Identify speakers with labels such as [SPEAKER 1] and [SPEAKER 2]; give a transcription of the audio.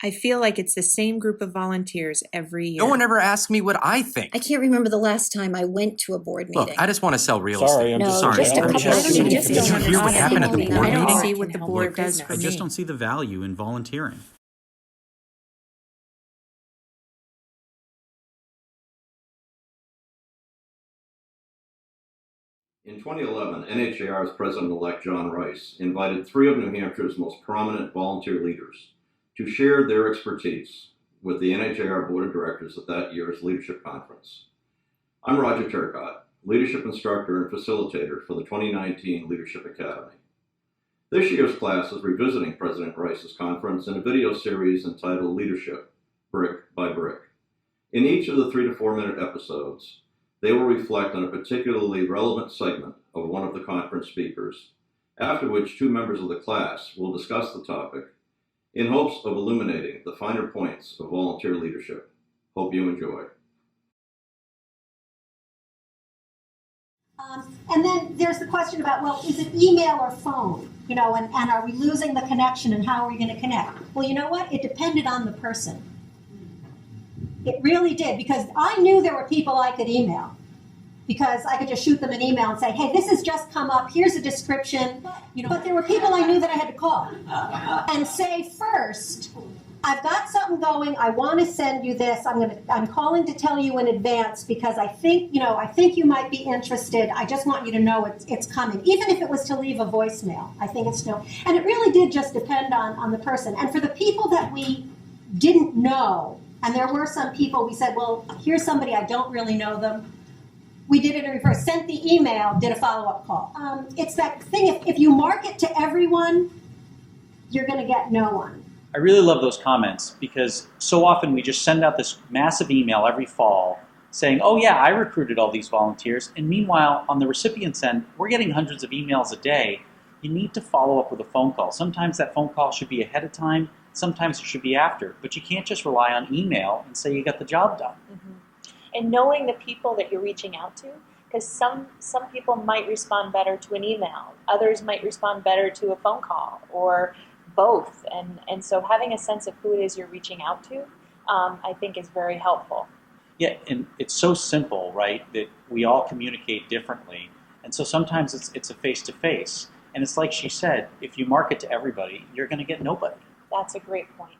[SPEAKER 1] I feel like it's the same group of volunteers every year.
[SPEAKER 2] No one ever asks me what I think.
[SPEAKER 3] I can't remember the last time I went to a board meeting.
[SPEAKER 2] Look, I just want to sell real
[SPEAKER 4] Sorry,
[SPEAKER 2] estate.
[SPEAKER 4] I'm
[SPEAKER 3] No,
[SPEAKER 4] just
[SPEAKER 3] just a
[SPEAKER 4] sorry.
[SPEAKER 3] couple
[SPEAKER 4] I'm
[SPEAKER 3] of
[SPEAKER 4] just-
[SPEAKER 3] just
[SPEAKER 2] Did you
[SPEAKER 3] don't
[SPEAKER 2] hear what
[SPEAKER 3] understand
[SPEAKER 2] happened at the
[SPEAKER 3] how
[SPEAKER 2] board
[SPEAKER 1] I don't
[SPEAKER 2] meeting?
[SPEAKER 1] see what the board does for
[SPEAKER 5] I
[SPEAKER 1] me.
[SPEAKER 5] just don't see the value in volunteering.
[SPEAKER 6] In 2011, NHAR's President-elect John Rice invited 3 of New Hampshire's most prominent volunteer leaders to share their expertise with the NHAR Board of Directors at that year's Leadership Conference. I'm Roger Turcotte, Leadership Instructor and Facilitator for the 2019 Leadership Academy. This year's class is revisiting President Rice's conference in a video series entitled Leadership, Brick by Brick. In each of the 3 to 4 minute episodes, they will reflect on a particularly relevant segment of one of the conference speakers, after which 2 members of the class will discuss the topic in hopes of illuminating the finer points of volunteer leadership. Hope you enjoy.
[SPEAKER 7] And then there's the question about, well, is it email or phone? You know, and are we losing the connection and how are we going to connect? Well, you know what? It depended on the person. It really did, because I knew there were people I could email, because I could just shoot them an email and say, hey, this has just come up, here's a description. You know, but there were people I knew that I had to call and say, first, I've got something going, I want to send you this, I'm calling to tell you in advance because I think you might be interested. I just want you to know it's coming. Even if it was to leave a voicemail, I think it's no. And it really did just depend on the person. And for the people that we didn't know, and there were some people we said, well, here's somebody, I don't really know them. We did it in reverse, sent the email, did a follow-up call. It's that thing, if you market to everyone, you're going to get no one.
[SPEAKER 8] I really love those comments because so often we just send out this massive email every fall saying, oh yeah, I recruited all these volunteers. And meanwhile, on the recipient's end, we're getting hundreds of emails a day. You need to follow up with a phone call. Sometimes that phone call should be ahead of time. Sometimes it should be after. But you can't just rely on email and say you got the job done.
[SPEAKER 9] Mm-hmm. And knowing the people that you're reaching out to, because some people might respond better to an email. Others might respond better to a phone call or both. And so having a sense of who it is you're reaching out to, I think is very helpful.
[SPEAKER 8] Yeah, and it's so simple, right, that we all communicate differently. And so sometimes it's a face-to-face. And it's like she said, if you market to everybody, you're going to get nobody.
[SPEAKER 9] That's a great point.